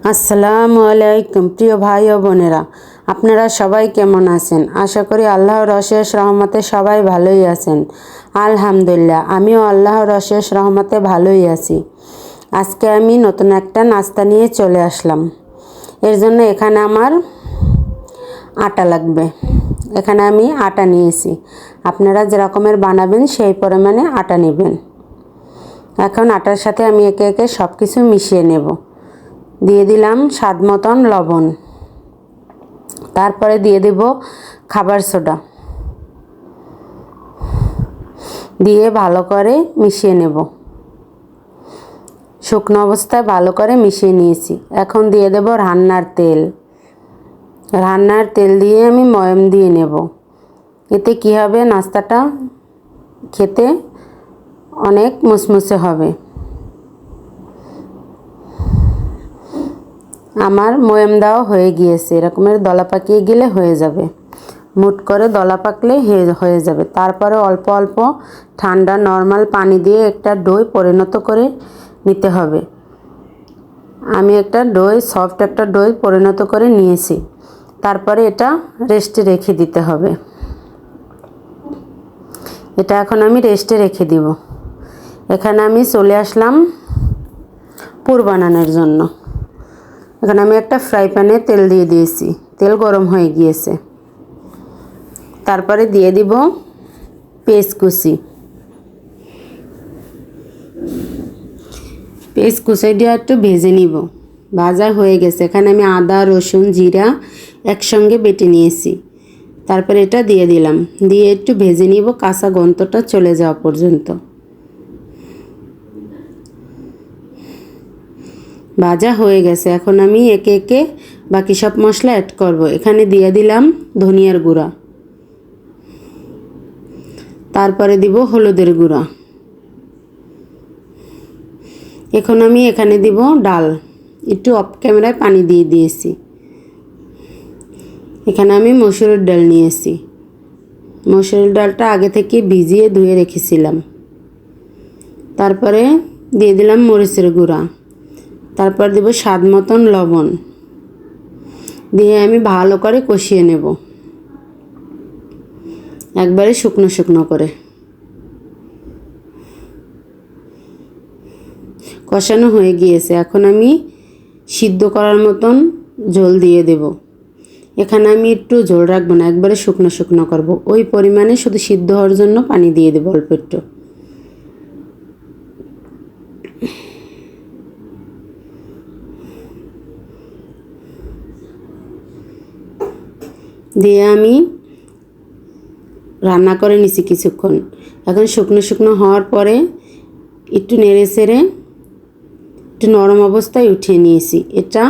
আসসালামু আলাইকুম প্রিয় ভাই ও বোনেরা, আপনারা সবাই কেমন আছেন? আশা করি আল্লাহর অশেষ রহমতে সবাই ভালোই আছেন। আলহামদুলিল্লাহ, আমিও আল্লাহর অশেষ রহমতে ভালোই আছি। আজকে আমি নতুন একটা নাস্তা নিয়ে চলে আসলাম। এর জন্য এখানে আমার আটা লাগবে। এখানে আমি আটা নিয়েছি। আপনারা যে রকমের বানাবেন সেই পরিমাণে আটা নেবেন। এখন আটার সাথে আমি একে একে সব কিছু মিশিয়ে নেব। দিয়ে দিলাম স্বাদ মতন লবণ, তারপরে দিয়ে দেব খাবার সোডা, দিয়ে ভালো করে মিশিয়ে নেব। শুকনো অবস্থায় ভালো করে মিশিয়ে নিয়েছি। এখন দিয়ে দেব রান্নার তেল। রান্নার তেল দিয়ে আমি ময়াম দিয়ে নেব। এতে কি হবে, নাস্তাটা খেতে অনেক মুসমুসে হবে। আমার ময়াম দেওয়া হয়ে গিয়েছে। এরকমের দলা পাকিয়ে গেলে হয়ে যাবে, মুট করে দলা পাকলে হয়ে যাবে। তারপরে অল্প অল্প ঠান্ডা নর্মাল পানি দিয়ে একটা ডোয় পরিণত করে নিতে হবে। আমি একটা ডোয় সফট একটা ডোয় পরিণত করে নিয়েছি। তারপরে এটা রেস্টে রেখে দিতে হবে। এটা এখন আমি রেস্টে রেখে দিব। এখানে আমি চলে আসলাম পুর বানানোর জন্য। এখানে আমি একটা ফ্রাই প্যানে তেল দিয়ে দিয়েছি। তেল গরম হয়ে গিয়েছে। তারপরে দিয়ে দিব পেঁয়াজ কুচি। পেঁয়াজ কুচিটা একটু ভেজে নিব। ভাজা হয়ে গেছে। এখানে আমি আদা রসুন জিরা একসঙ্গে বেটে নিয়েছি। তারপরে এটা দিয়ে দিলাম, দিয়ে একটু ভেজে নিব কাঁচা গন্ধটা চলে যাওয়া পর্যন্ত। ভাজা হয়ে গেছে। এখন আমি একে একে বাকি সব মশলা অ্যাড করব। এখানে দিয়ে দিলাম ধনিয়ার গুঁড়া, তারপরে দিব হলুদের গুঁড়া। এখন আমি এখানে দিব ডাল। একটু অফ ক্যামেরায় পানি দিয়ে দিয়েছি। এখানে আমি মসুরের ডাল নিয়েছি। মসুরের ডালটা আগে থেকে ভিজিয়ে ধুয়ে রেখেছিলাম। তারপরে দিয়ে দিলাম মরিচের গুঁড়া, তারপর দেব স্বাদ মতন লবণ, দিয়ে আমি ভালো করে কষিয়ে নেব, একবারে শুকনো শুকনো করে। কষানো হয়ে গিয়েছে। এখন আমি সিদ্ধ করার মতন ঝোল দিয়ে দেব। এখানে আমি একটু ঝোল রাখবো না, একবারে শুকনো শুকনো করব। ওই পরিমাণে শুধু সিদ্ধ হওয়ার জন্য পানি দিয়ে দেবো অল্প একটু। দিয়ে আমি রান্না করে নিছি কিছুক্ষণ। এখন শুকনো শুকনো হওয়ার পরে একটু নেড়ে চেড়ে একটু নরম অবস্থায় উঠিয়ে নিয়েছি। এটা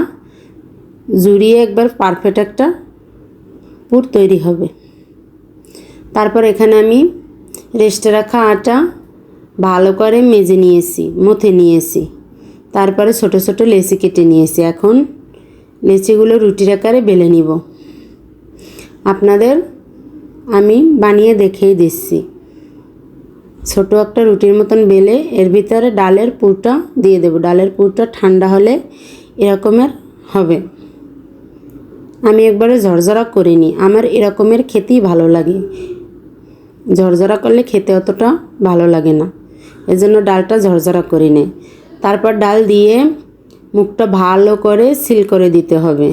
জুড়িয়ে একবার পারফেক্ট একটা পুর তৈরি হবে। তারপর এখানে আমি রেস্টে রাখা আটা ভালো করে মেজে নিয়েছি, মথে নিয়েছি। তারপরে ছোট ছোট লেচি কেটে নিয়েছি। এখন লেচিগুলো রুটির আকারে বেলে নিব। আপনাদের আমি বানিয়ে দেখিয়ে দিচ্ছি। ছোট একটা রুটির মতন বেলে এর ভিতরে ডালের পুরটা দিয়ে দেব। ডালের পুরটা ঠান্ডা হলে এরকমের হবে। আমি একবারে ঝরঝরা করিনি, আমার এরকমের খেতেই ভালো লাগে। ঝরঝরা করলে খেতে অতটা ভালো লাগে না, এজন্য ডালটা ঝরঝরা করি নে। তারপর ডাল দিয়ে মুখটা ভালো করে সিল করে দিতে হবে।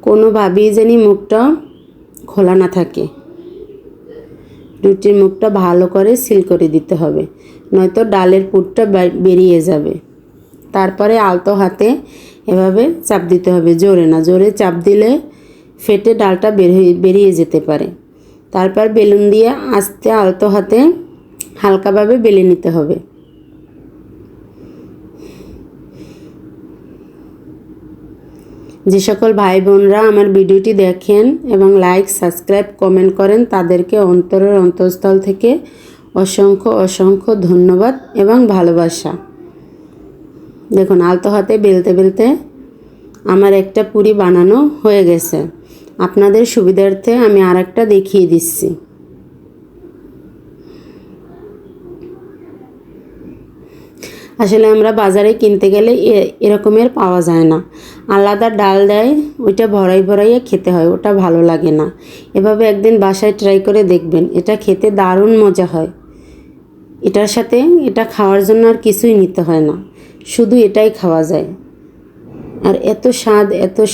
কোনোভাবেই যেন মুখটা খোলা না থাকে। রুটির মুখটা ভালো করে সিল করে দিতে হবে, নয়তো ডালের পুরটা বেরিয়ে যাবে। তারপরে আলতো হাতে এভাবে চাপ দিতে হবে, জোরে না। জোরে চাপ দিলে ফেটে ডালটা বেরিয়ে যেতে পারে। তারপর বেলুন দিয়ে আস্তে আলতো হাতে হালকাভাবে বেলে নিতে হবে। যে সকল ভাই বোনরা আমার ভিডিওটি দেখেন এবং লাইক সাবস্ক্রাইব কমেন্ট করেন, তাদেরকে অন্তরের অন্তঃস্থল থেকে অসংখ্য অসংখ্য ধন্যবাদ এবং ভালোবাসা। দেখুন, আলতো হাতে বেলতে বেলতে আমার একটা পুরি বানানো হয়ে গেছে। আপনাদের সুবিধার্থে আমি আরেকটা দেখিয়ে দিচ্ছি। আসলে আমরা বাজারে কিনতে গেলে এরকমের পাওয়া যায় না, আলাদা ডাল দেয়, ওইটা ভরাই ভরাইয়ে খেতে হয়, ওটা ভালো লাগে না। এভাবে একদিন বাসায় ট্রাই করে দেখবেন, এটা খেতে দারুণ মজা হয়। এটার সাথে এটা খাওয়ার জন্য আর কিছুই নিতে হয় না, শুধু এটাই খাওয়া যায়। আর এত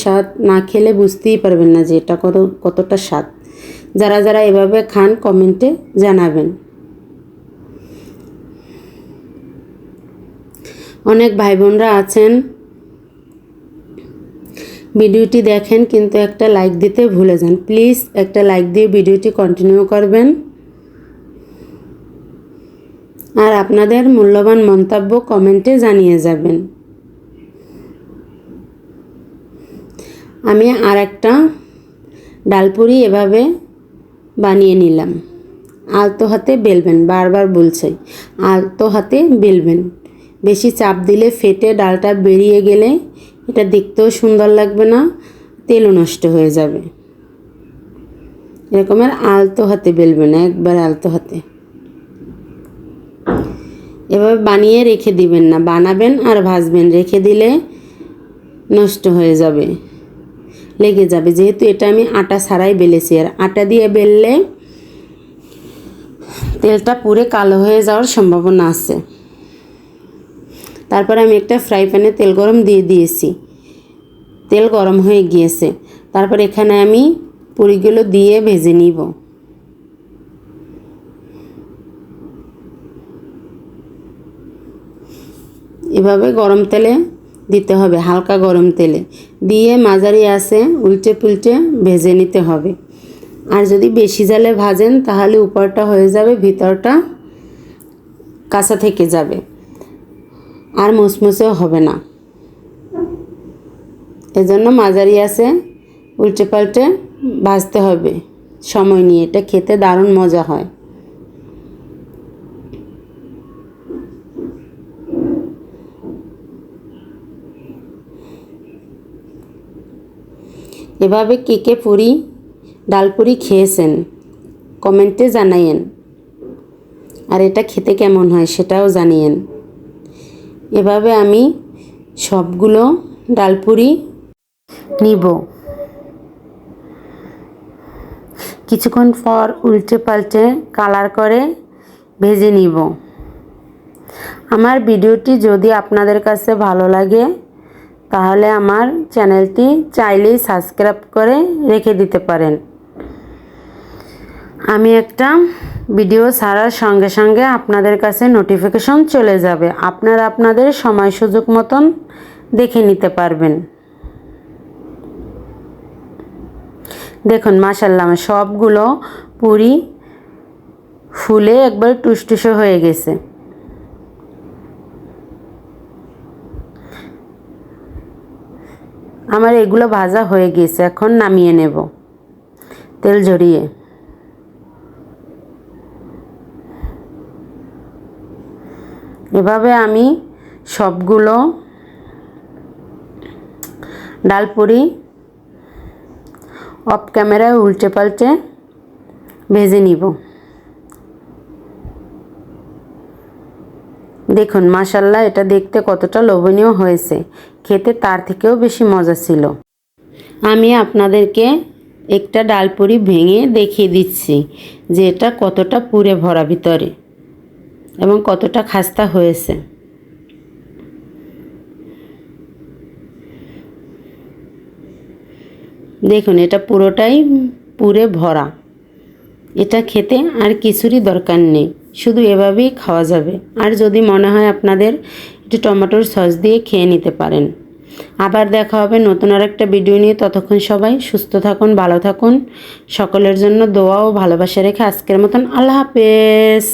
স্বাদ না খেলে বুঝতেই পারবেন না যে এটা কতটা স্বাদ। যারা যারা এভাবে খান কমেন্টে জানাবেন। অনেক ভাই বোনরা আছেন ভিডিওটি দেখেন কিন্তু একটা লাইক দিতে ভুলে যান। প্লিজ একটা লাইক দিয়ে ভিডিওটি কন্টিনিউ করবেন আর আপনাদের মূল্যবান মন্তব্য কমেন্টে জানিয়ে যাবেন। আমি আর একটা ডালপুরি এভাবে বানিয়ে নিলাম। আলতো হাতে বেলবেন, বারবার বলছি আলতো হাতে বেলবেন। বেশি চাপ দিলে ফেটে ডালটা বেরিয়ে গেলে এটা দেখতেও সুন্দর লাগবে না, তেলও নষ্ট হয়ে যাবে। এরকমের আলতো হাতে বেলবেন, একবার আলতো হাতে। এভাবে বানিয়ে রেখে দিবেন না, বানাবেন আর ভাজবেন, রেখে দিলে নষ্ট হয়ে যাবে, লেগে যাবে। যেহেতু এটা আমি আটা ছাড়াই বেলেছি, আর আটা দিয়ে বেললে তেলটা পুড়ে কালো হয়ে যাওয়ার সম্ভাবনা আছে। তারপরে আমি একটা ফ্রাই প্যানে তেল গরম দিয়ে দিয়েছি, তেল গরম হয়ে গিয়েছে। তারপর এখানে আমি পুরিগুলো দিয়ে ভেজে নিব। এভাবে গরম তেলে দিতে হবে, হালকা গরম তেলে দিয়ে মাঝারি আঁচে উল্টে পুল্টে ভেজে নিতে হবে। আর যদি বেশি জালে ভাজেন তাহলে উপরটা হয়ে যাবে, ভিতরটা কাঁচা থেকে যাবে আর মুচমুচেও হবে না। এজন্য মাঝারি আঁচে উল্টে পাল্টে ভাজতে হবে সময় নিয়ে। এটা খেতে দারুণ মজা হয়। এভাবে কে কে ডালপুরি খেয়েছেন কমেন্টে জানাইয়েন, আর এটা খেতে কেমন হয় সেটাও জানিয়েন। এভাবে আমি সবগুলো ডালপুরি নিব। কিছুক্ষণ পর উল্টে পাল্টে কালার করে ভেজে নিব। আমার ভিডিওটি যদি আপনাদের কাছে ভালো লাগে তাহলে আমার চ্যানেলটি চাইলেই সাবস্ক্রাইব করে রেখে দিতে পারেন। আমি একটা ভিডিও ছাড়ার সঙ্গে সঙ্গে আপনাদের কাছে নোটিফিকেশন চলে যাবে, আপনারা আপনাদের সময় সুযোগ মতন দেখে নিতে পারবেন। দেখুন মাশাআল্লাহ সবগুলো পুরি ফুলে একবার টুসটুসে হয়ে গেছে। আমার এগুলো ভাজা হয়ে গেছে, এখন নামিয়ে নেব তেল ঝরিয়ে। এভাবে আমি সবগুলো ডালপুরি অফ ক্যামেরায় উল্টে পাল্টে ভেজে নিব। দেখুন মাশাআল্লাহ এটা দেখতে কতটা লোভনীয় হয়েছে, খেতে তার থেকেও বেশি মজা ছিল। আমি আপনাদেরকে একটা ডালপুরি ভেঙে দেখিয়ে দিচ্ছি যে এটা কতটা পুরে ভরা ভিতরে এবং কতটা খাস্তা হয়েছে। দেখুন এটা পুরোটাই পুরে ভরা। এটা খেতে আর কিছুরই দরকার নেই, শুধু এভাবেই খাওয়া যাবে। আর যদি মনে হয় আপনাদের একটু টমেটোর সস দিয়ে খেয়ে নিতে পারেন। আবার দেখা হবে নতুন আর একটা ভিডিও নিয়ে। ততক্ষণ সবাই সুস্থ থাকুন, ভালো থাকুন। সকলের জন্য দোয়া ও ভালোবাসা রেখে আজকের মতন আল্লাহ হাফেজ।